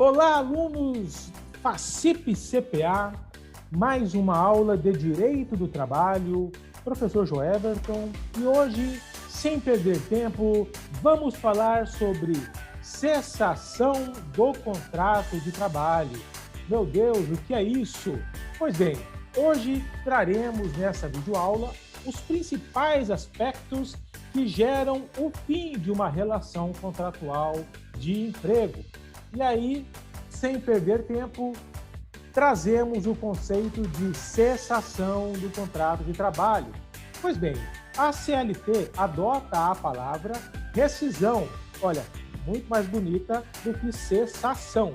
Olá, alunos FACIP CPA, mais uma aula de Direito do Trabalho, professor Joeverton, e hoje, sem perder tempo, vamos falar sobre cessação do contrato de trabalho. Meu Deus, o que é isso? Pois bem, hoje traremos nessa videoaula os principais aspectos que geram o fim de uma relação contratual de emprego. E aí, sem perder tempo, trazemos o conceito de cessação do contrato de trabalho. Pois bem, a CLT adota a palavra rescisão. Olha, muito mais bonita do que cessação.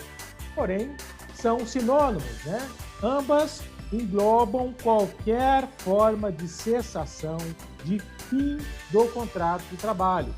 Porém, são sinônimos, né? Ambas englobam qualquer forma de cessação, de fim do contrato de trabalho.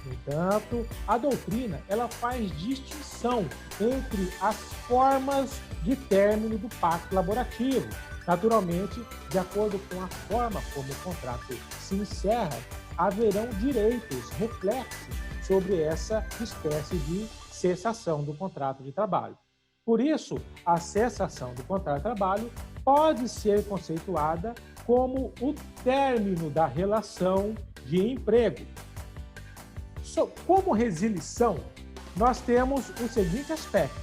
No entanto, a doutrina ela faz distinção entre as formas de término do pacto laborativo. Naturalmente, de acordo com a forma como o contrato se encerra, haverão direitos reflexos sobre essa espécie de cessação do contrato de trabalho. Por isso, a cessação do contrato de trabalho pode ser conceituada como o término da relação de emprego. Como resilição, nós temos o seguinte aspecto.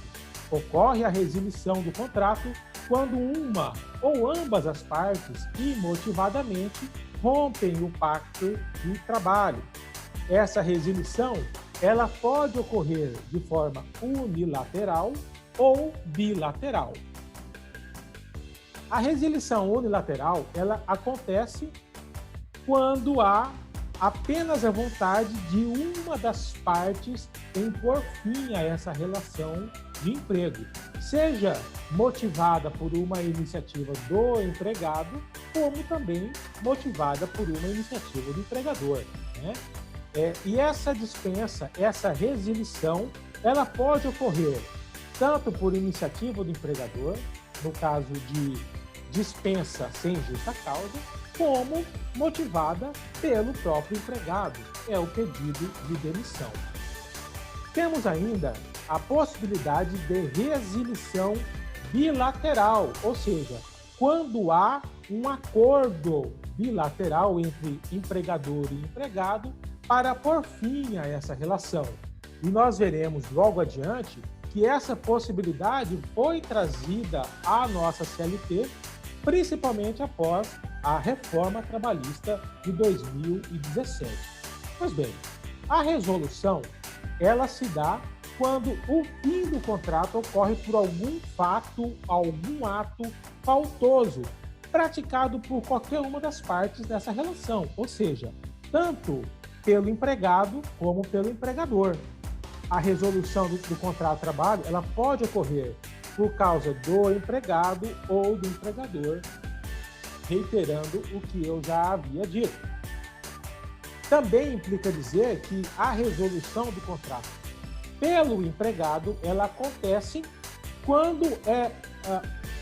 Ocorre a resilição do contrato quando uma ou ambas as partes, imotivadamente, rompem o pacto de trabalho. Essa resilição, ela pode ocorrer de forma unilateral ou bilateral. A resilição unilateral, ela acontece quando há apenas a vontade de uma das partes em pôr fim a essa relação de emprego, seja motivada por uma iniciativa do empregado, como também motivada por uma iniciativa do empregador, né? E essa dispensa, essa resilição, ela pode ocorrer tanto por iniciativa do empregador, no caso de dispensa sem justa causa, como motivada pelo próprio empregado, é o pedido de demissão. Temos ainda a possibilidade de resilição bilateral, ou seja, quando há um acordo bilateral entre empregador e empregado para pôr fim a essa relação. E nós veremos logo adiante que essa possibilidade foi trazida à nossa CLT, principalmente após a reforma trabalhista de 2017. Pois bem, a resolução, ela se dá quando o fim do contrato ocorre por algum fato, algum ato faltoso, praticado por qualquer uma das partes dessa relação, ou seja, tanto pelo empregado como pelo empregador. A resolução do contrato de trabalho, ela pode ocorrer por causa do empregado ou do empregador, reiterando o que eu já havia dito. Também implica dizer que a resolução do contrato pelo empregado, ela acontece quando é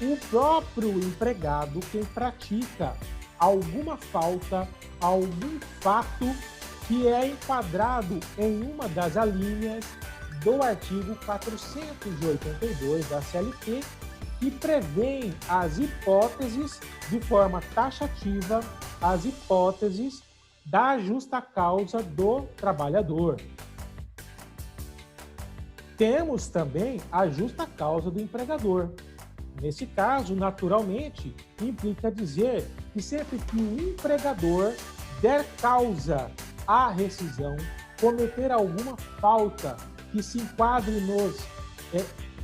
o próprio empregado quem pratica alguma falta, algum fato que é enquadrado em uma das alíneas do artigo 482 da CLT, que prevê as hipóteses, de forma taxativa, as hipóteses da justa causa do trabalhador. Temos também a justa causa do empregador. Nesse caso, naturalmente, implica dizer que sempre que o empregador der causa à rescisão, cometer alguma falta que se enquadre nos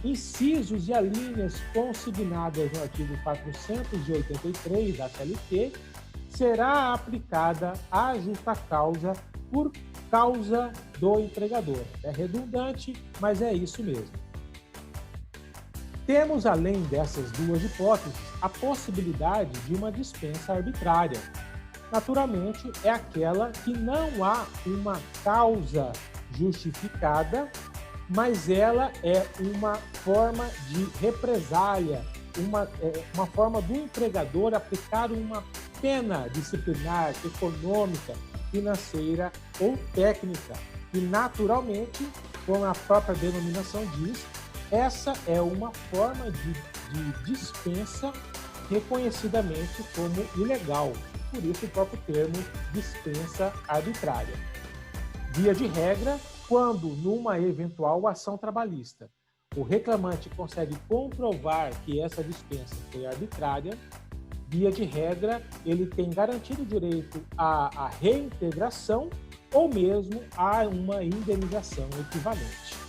incisos e alíneas consignadas no artigo 483 da CLT, será aplicada a justa causa por causa do empregador. É redundante, mas é isso mesmo. Temos, além dessas duas hipóteses, a possibilidade de uma dispensa arbitrária. Naturalmente, é aquela que não há uma causa justificada, mas ela é uma forma de represália, uma forma do empregador aplicar uma pena disciplinar, econômica, financeira ou técnica. E, naturalmente, como a própria denominação diz, essa é uma forma de dispensa reconhecidamente como ilegal, por isso o próprio termo dispensa arbitrária. Via de regra, quando numa eventual ação trabalhista o reclamante consegue comprovar que essa dispensa foi arbitrária, via de regra, ele tem garantido o direito à reintegração ou mesmo a uma indenização equivalente.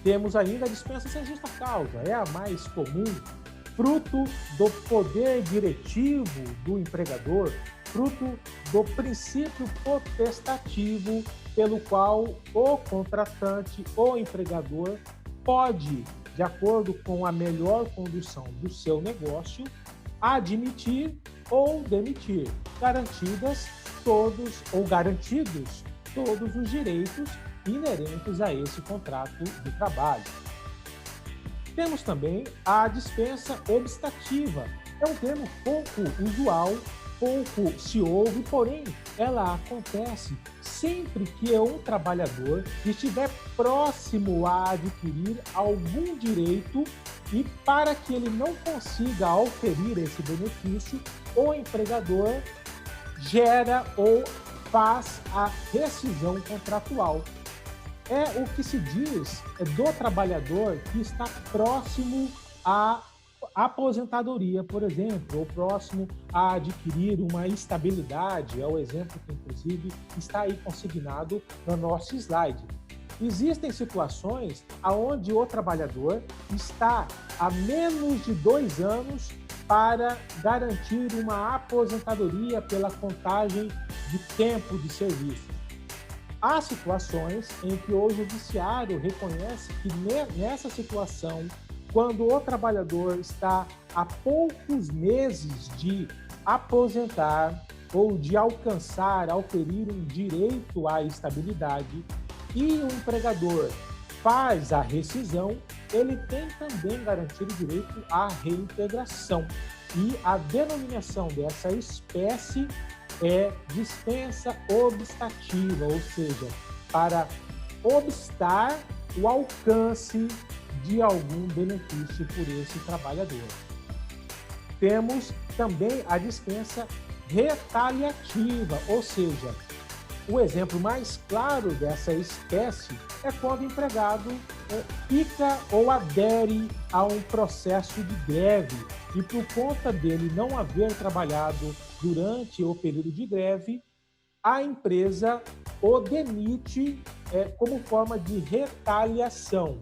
Temos ainda a dispensa sem justa causa, é a mais comum, fruto do poder diretivo do empregador, fruto do princípio potestativo pelo qual o contratante ou empregador pode, de acordo com a melhor condução do seu negócio, admitir ou demitir, garantidos todos os direitos inerentes a esse contrato de trabalho. Temos também a dispensa obstativa. É um termo pouco usual, pouco se ouve, porém ela acontece sempre que um trabalhador estiver próximo a adquirir algum direito e para que ele não consiga auferir esse benefício, o empregador gera ou faz a rescisão contratual. É o que se diz do trabalhador que está próximo à aposentadoria, por exemplo, ou próximo a adquirir uma estabilidade, é o exemplo que, inclusive, está aí consignado no nosso slide. Existem situações onde o trabalhador está a menos de 2 anos para garantir uma aposentadoria pela contagem de tempo de serviço. Há situações em que o judiciário reconhece que nessa situação, quando o trabalhador está a poucos meses de aposentar ou de alcançar, auferir um direito à estabilidade e o empregador faz a rescisão, ele tem também garantido o direito à reintegração. E a denominação dessa espécie é dispensa obstativa, ou seja, para obstar o alcance de algum benefício por esse trabalhador. Temos também a dispensa retaliativa, ou seja, o exemplo mais claro dessa espécie é quando o empregado fica ou adere a um processo de greve e por conta dele não haver trabalhado durante o período de greve, a empresa o demite como forma de retaliação.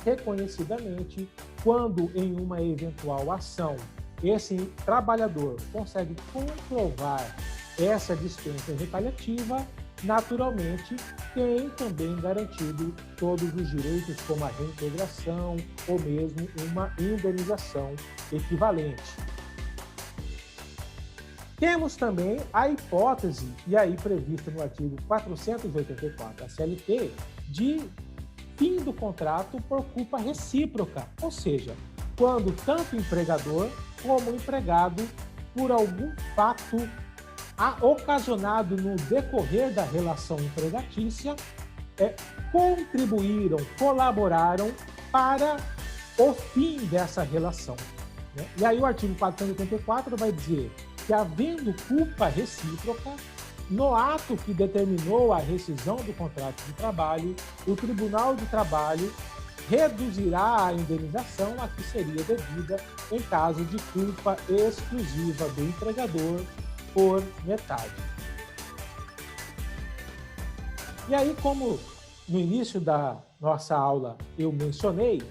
Reconhecidamente, quando em uma eventual ação esse trabalhador consegue comprovar essa dispensa retaliativa, naturalmente tem também garantido todos os direitos, como a reintegração ou mesmo uma indenização equivalente. Temos também a hipótese, e aí prevista no artigo 484 da CLT, de fim do contrato por culpa recíproca, ou seja, quando tanto o empregador como o empregado, por algum fato ocasionado no decorrer da relação empregatícia, contribuíram, colaboraram para o fim dessa relação. E aí o artigo 484 vai dizer que, havendo culpa recíproca, no ato que determinou a rescisão do contrato de trabalho, o Tribunal de Trabalho reduzirá a indenização a que seria devida em caso de culpa exclusiva do empregador por metade. E aí, como no início da nossa aula eu mencionei,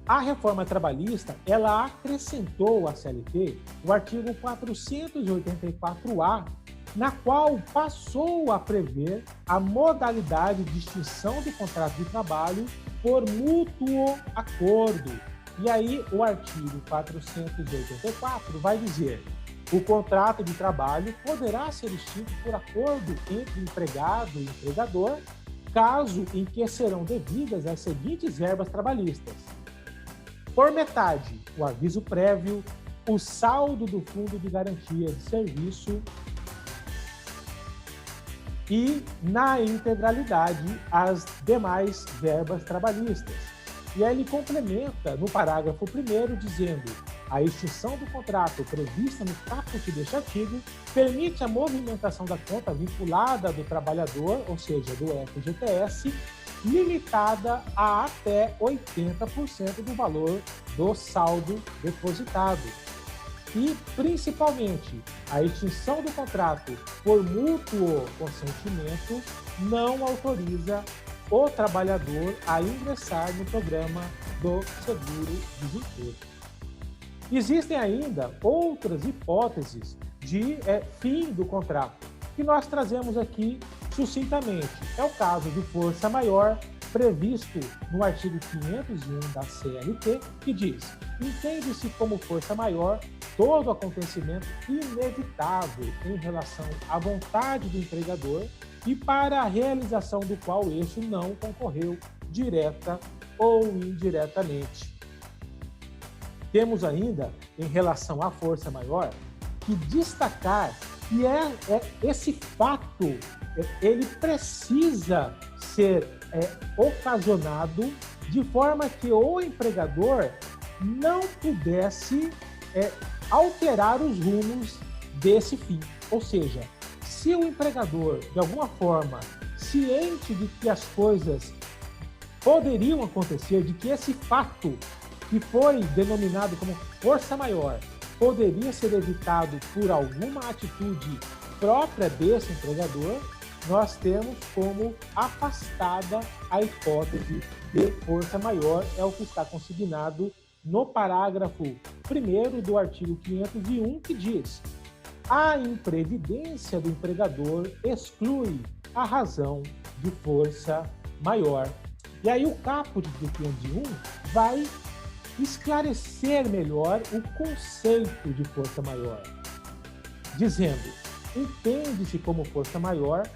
a reforma trabalhista, ela acrescentou à CLT o artigo 484-A, na qual passou a prever a modalidade de extinção do contrato de trabalho por mútuo acordo. E aí o artigo 484 vai dizer: o contrato de trabalho poderá ser extinto por acordo entre empregado e empregador, caso em que serão devidas as seguintes verbas trabalhistas: por metade, o aviso prévio, o saldo do Fundo de Garantia de Serviço e, na integralidade, as demais verbas trabalhistas. E aí ele complementa no parágrafo 1º dizendo: a extinção do contrato prevista no caput deste artigo permite a movimentação da conta vinculada do trabalhador, ou seja, do FGTS, limitada a até 80% do valor do saldo depositado. E, principalmente, a extinção do contrato por mútuo consentimento não autoriza o trabalhador a ingressar no programa do seguro-desemprego. Existem ainda outras hipóteses de fim do contrato, que nós trazemos aqui sucintamente. É o caso de força maior, previsto no artigo 501 da CLT, que diz: entende-se como força maior todo acontecimento inevitável em relação à vontade do empregador e para a realização do qual este não concorreu direta ou indiretamente. Temos ainda, em relação à força maior, que destacar que esse fato ele precisa ser ocasionado de forma que o empregador não pudesse alterar os rumos desse fim. Ou seja, se o empregador, de alguma forma, ciente de que as coisas poderiam acontecer, de que esse fato que foi denominado como força maior poderia ser evitado por alguma atitude própria desse empregador, nós temos como afastada a hipótese de força maior, é o que está consignado no parágrafo 1º do artigo 501, que diz: a imprevidência do empregador exclui a razão de força maior. E aí o caput do 501 vai esclarecer melhor o conceito de força maior, dizendo: entende-se como força maior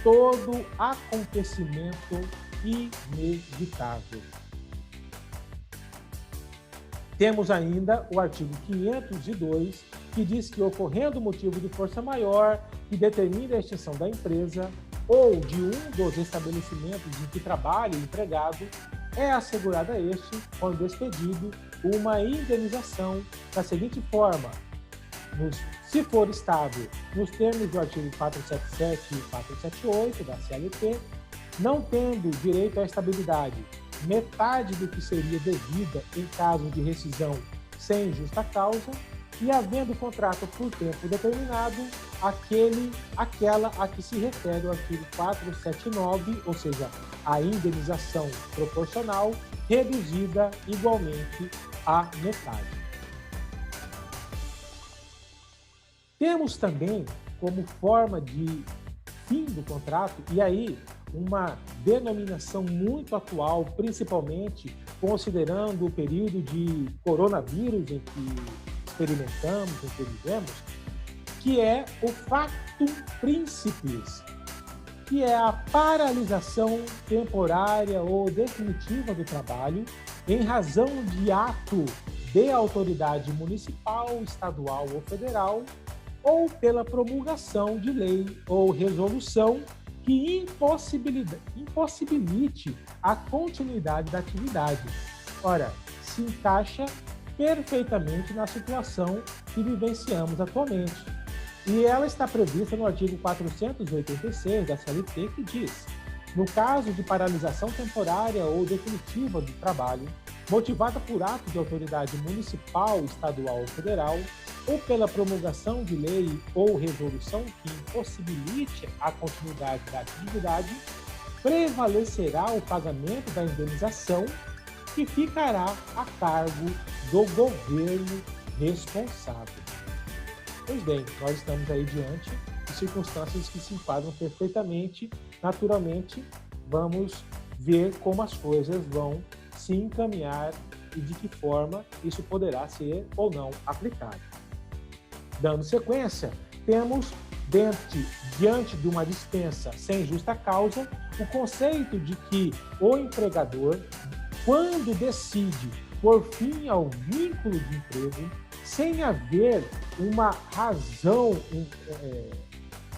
todo acontecimento inevitável. Temos ainda o artigo 502, que diz que, ocorrendo motivo de força maior que determine a extinção da empresa ou de um dos estabelecimentos em que trabalha o empregado, é assegurada a este, quando despedido, uma indenização da seguinte forma: se for estável nos termos do artigo 477 e 478 da CLT, não tendo direito à estabilidade metade do que seria devida em caso de rescisão sem justa causa, e havendo contrato por tempo determinado, aquela a que se refere o artigo 479, ou seja, a indenização proporcional, reduzida igualmente à metade. Temos também, como forma de fim do contrato, e aí uma denominação muito atual, principalmente considerando o período de coronavírus em que experimentamos, em que vivemos, que é o factum principis, que é a paralisação temporária ou definitiva do trabalho em razão de ato de autoridade municipal, estadual ou federal, ou pela promulgação de lei ou resolução que impossibilite a continuidade da atividade. Ora, se encaixa perfeitamente na situação que vivenciamos atualmente. E ela está prevista no artigo 486 da CLT, que diz: no caso de paralisação temporária ou definitiva do trabalho, motivada por ato de autoridade municipal, estadual ou federal, ou pela promulgação de lei ou resolução que impossibilite a continuidade da atividade, prevalecerá o pagamento da indenização, que ficará a cargo do governo responsável. Pois bem, nós estamos aí diante de circunstâncias que se enquadram perfeitamente. Naturalmente, vamos ver como as coisas vão se encaminhar e de que forma isso poderá ser ou não aplicado. Dando sequência, temos, diante de uma dispensa sem justa causa, o conceito de que o empregador, quando decide por fim ao vínculo de emprego, sem haver uma razão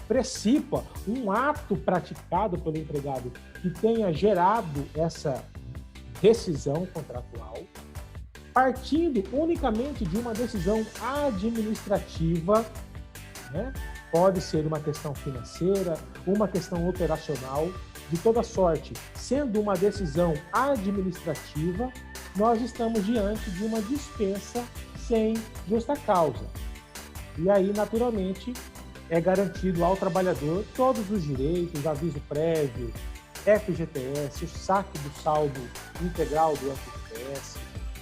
precípua, um ato praticado pelo empregado que tenha gerado essa rescisão contratual, partindo unicamente de uma decisão administrativa, né? Pode ser uma questão financeira, uma questão operacional, de toda sorte, sendo uma decisão administrativa, nós estamos diante de uma dispensa sem justa causa. E aí, naturalmente, é garantido ao trabalhador todos os direitos, aviso prévio, FGTS, o saque do saldo integral do FGTS,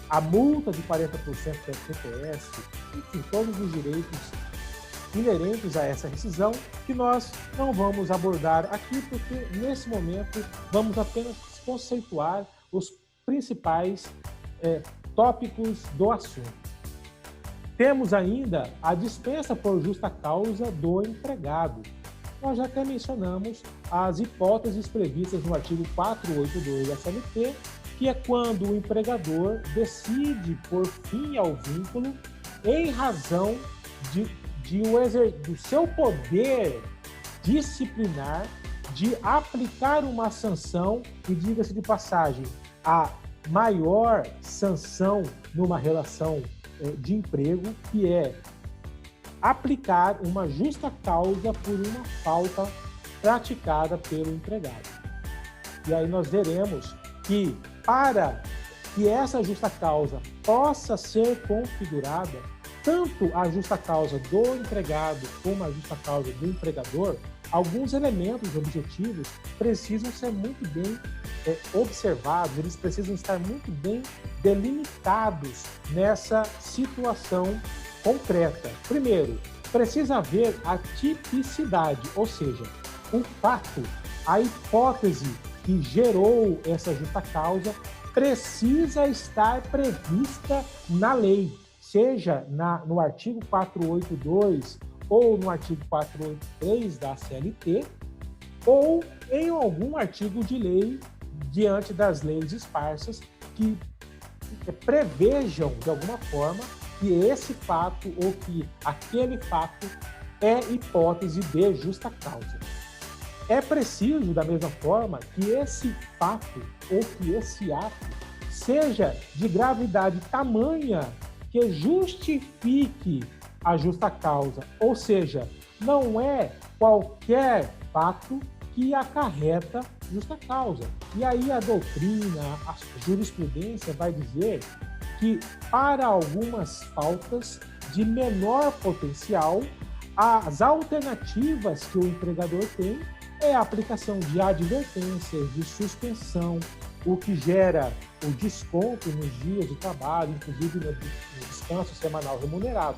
a multa de 40% do FGTS, enfim, todos os direitos inerentes a essa rescisão, que nós não vamos abordar aqui, porque nesse momento vamos apenas conceituar os principais tópicos do assunto. Temos ainda a dispensa por justa causa do empregado. Nós já até mencionamos as hipóteses previstas no artigo 482 da CLT, que é quando o empregador decide por fim ao vínculo em razão do seu poder disciplinar de aplicar uma sanção, e diga-se de passagem, a maior sanção numa relação de emprego, que é aplicar uma justa causa por uma falta praticada pelo empregado. E aí nós veremos que, para que essa justa causa possa ser configurada, tanto a justa causa do empregado como a justa causa do empregador, alguns elementos objetivos precisam ser muito bem observados, eles precisam estar muito bem delimitados nessa situação concreta. Primeiro, precisa haver a tipicidade, ou seja, o fato, a hipótese que gerou essa justa causa precisa estar prevista na lei, seja no artigo 482 ou no artigo 483 da CLT, ou em algum artigo de lei diante das leis esparsas que prevejam, de alguma forma, que esse fato ou que aquele fato é hipótese de justa causa. É preciso, da mesma forma, que esse fato ou que esse ato seja de gravidade tamanha que justifique a justa causa, ou seja, não é qualquer fato que acarreta justa causa. E aí a doutrina, a jurisprudência vai dizer que para algumas faltas de menor potencial, as alternativas que o empregador tem é a aplicação de advertências, de suspensão, o que gera o desconto nos dias de trabalho, inclusive no descanso semanal remunerado,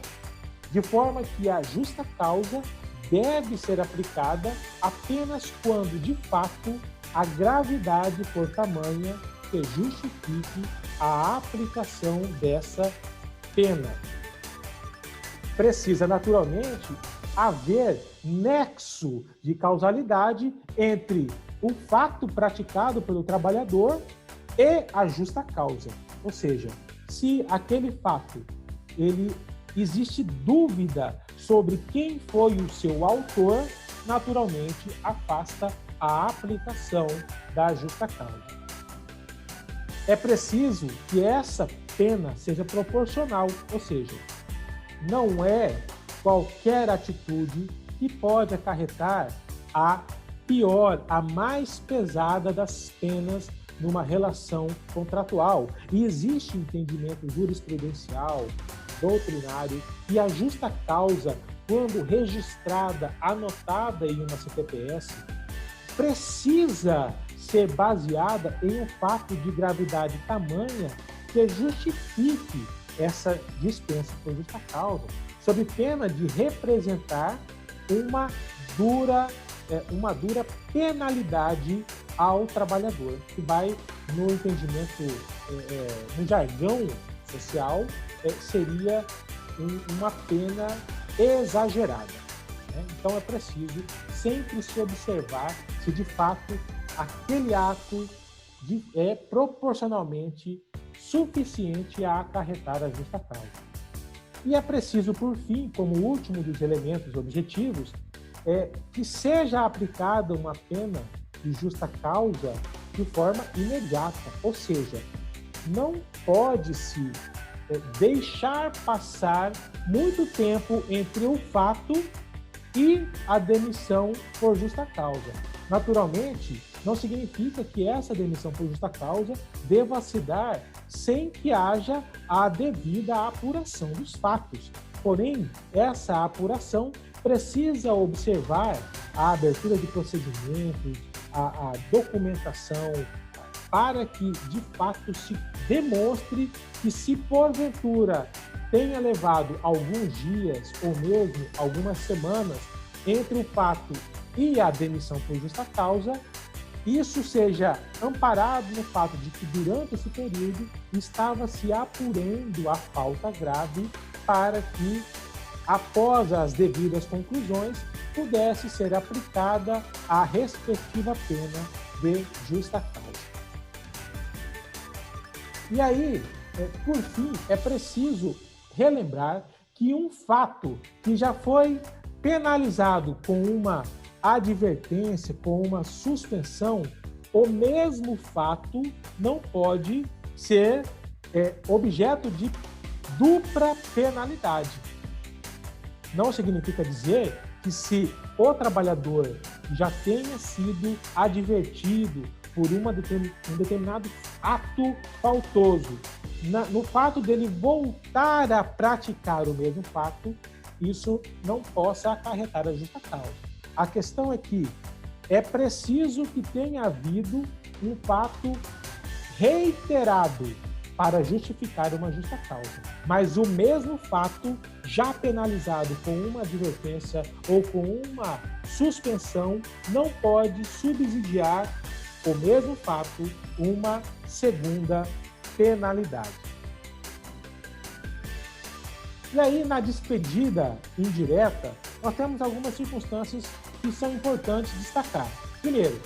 de forma que a justa causa deve ser aplicada apenas quando, de fato, a gravidade for tamanha que justifique a aplicação dessa pena. Precisa, naturalmente, haver nexo de causalidade entre o fato praticado pelo trabalhador e a justa causa. Ou seja, se aquele fato existe dúvida sobre quem foi o seu autor, naturalmente afasta a aplicação da justa causa. É preciso que essa pena seja proporcional, ou seja, não é qualquer atitude que pode acarretar a pior, a mais pesada das penas numa relação contratual. E existe entendimento jurisprudencial, doutrinário, que a justa causa, quando registrada, anotada em uma CTPS, precisa ser baseada em um fato de gravidade tamanha que justifique essa dispensa por justa causa, sob pena de representar uma dura penalidade ao trabalhador, que vai, no entendimento, no jargão social, seria uma pena exagerada. Né? Então é preciso sempre se observar se de fato aquele ato é proporcionalmente suficiente a acarretar a justa causa. E é preciso, por fim, como último dos elementos objetivos, que seja aplicada uma pena de justa causa de forma imediata, ou seja, não pode-se deixar passar muito tempo entre o fato e a demissão por justa causa. Naturalmente, não significa que essa demissão por justa causa deva se dar sem que haja a devida apuração dos fatos. Porém, essa apuração precisa observar a abertura de procedimentos, a documentação, para que, de fato, se demonstre que, se porventura tenha levado alguns dias ou mesmo algumas semanas entre o fato e a demissão por justa causa, isso seja amparado no fato de que, durante esse período, estava se apurando a falta grave para que, após as devidas conclusões, pudesse ser aplicada a respectiva pena de justa causa. E aí, por fim, é preciso relembrar que um fato que já foi penalizado com uma advertência, com uma suspensão, o mesmo fato não pode ser objeto de dupla penalidade. Não significa dizer que, se o trabalhador já tenha sido advertido por um determinado ato faltoso, no fato dele voltar a praticar o mesmo fato, isso não possa acarretar a justa causa. A questão é que é preciso que tenha havido um fato reiterado para justificar uma justa causa. Mas o mesmo fato, já penalizado com uma advertência ou com uma suspensão, não pode subsidiar o mesmo fato uma segunda penalidade. E aí, na despedida indireta, nós temos algumas circunstâncias que são importantes destacar. Primeiro,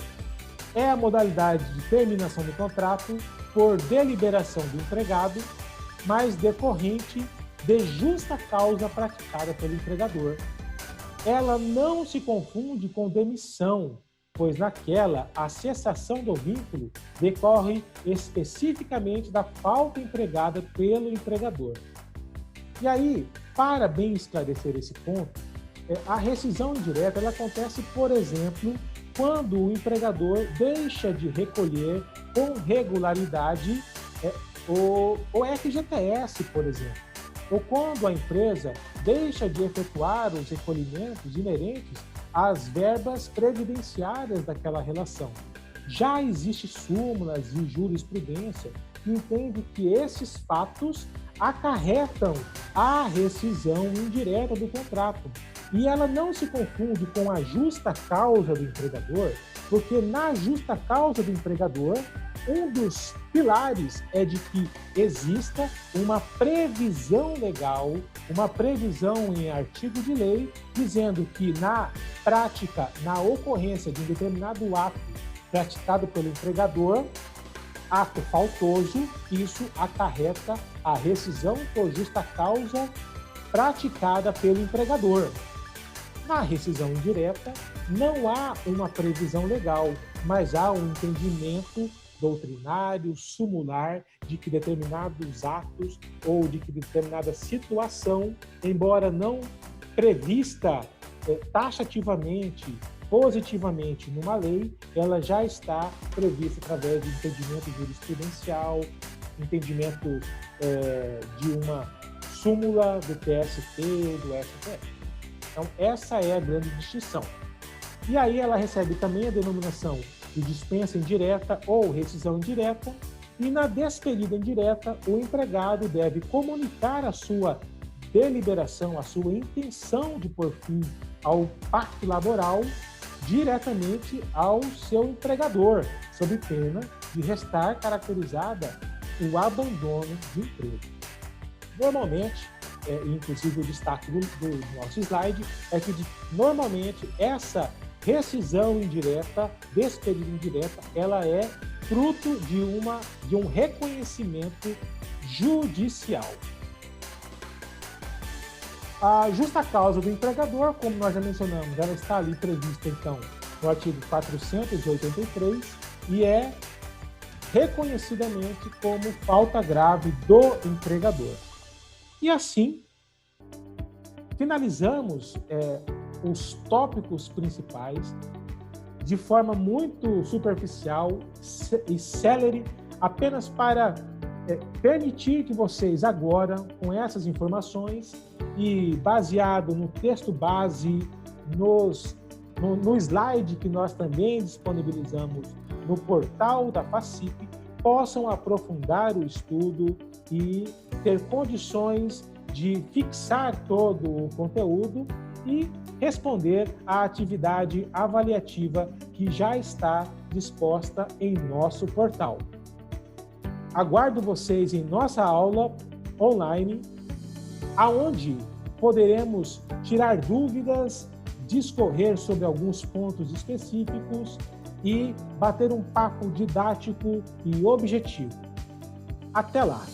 é a modalidade de terminação do contrato por deliberação do empregado, mas decorrente de justa causa praticada pelo empregador. Ela não se confunde com demissão, pois naquela a cessação do vínculo decorre especificamente da falta empregada pelo empregador. E aí, para bem esclarecer esse ponto, a rescisão indireta ela acontece, por exemplo, quando o empregador deixa de recolher com regularidade o FGTS, por exemplo, ou quando a empresa deixa de efetuar os recolhimentos inerentes às verbas previdenciárias daquela relação. Já existe súmulas e jurisprudência que entendem que esses fatos acarretam a rescisão indireta do contrato. E ela não se confunde com a justa causa do empregador, porque na justa causa do empregador, um dos pilares é de que exista uma previsão legal, uma previsão em artigo de lei, dizendo que na prática, na ocorrência de um determinado ato praticado pelo empregador, ato faltoso, isso acarreta a rescisão por justa causa praticada pelo empregador. Na rescisão indireta, não há uma previsão legal, mas há um entendimento doutrinário, sumular, de que determinados atos ou de que determinada situação, embora não prevista taxativamente, positivamente numa lei, ela já está prevista através de entendimento jurisprudencial, entendimento de uma súmula do TST ou do STF. Então, essa é a grande distinção. E aí ela recebe também a denominação de dispensa indireta ou rescisão indireta, e na despedida indireta, o empregado deve comunicar a sua deliberação, a sua intenção de pôr fim ao pacto laboral diretamente ao seu empregador, sob pena de restar caracterizada o abandono de emprego. Normalmente, inclusive o destaque do nosso slide, é que normalmente essa rescisão indireta, despedida indireta, ela é fruto de um reconhecimento judicial. A justa causa do empregador, como nós já mencionamos, ela está ali prevista, então, no artigo 483 e é reconhecidamente como falta grave do empregador. E assim, finalizamos os tópicos principais de forma muito superficial e célere, apenas para permitir que vocês agora, com essas informações e baseado no texto base, no slide que nós também disponibilizamos no portal da FACIP, possam aprofundar o estudo e ter condições de fixar todo o conteúdo e responder à atividade avaliativa que já está disposta em nosso portal. Aguardo vocês em nossa aula online, aonde poderemos tirar dúvidas, discorrer sobre alguns pontos específicos e bater um papo didático e objetivo. Até lá!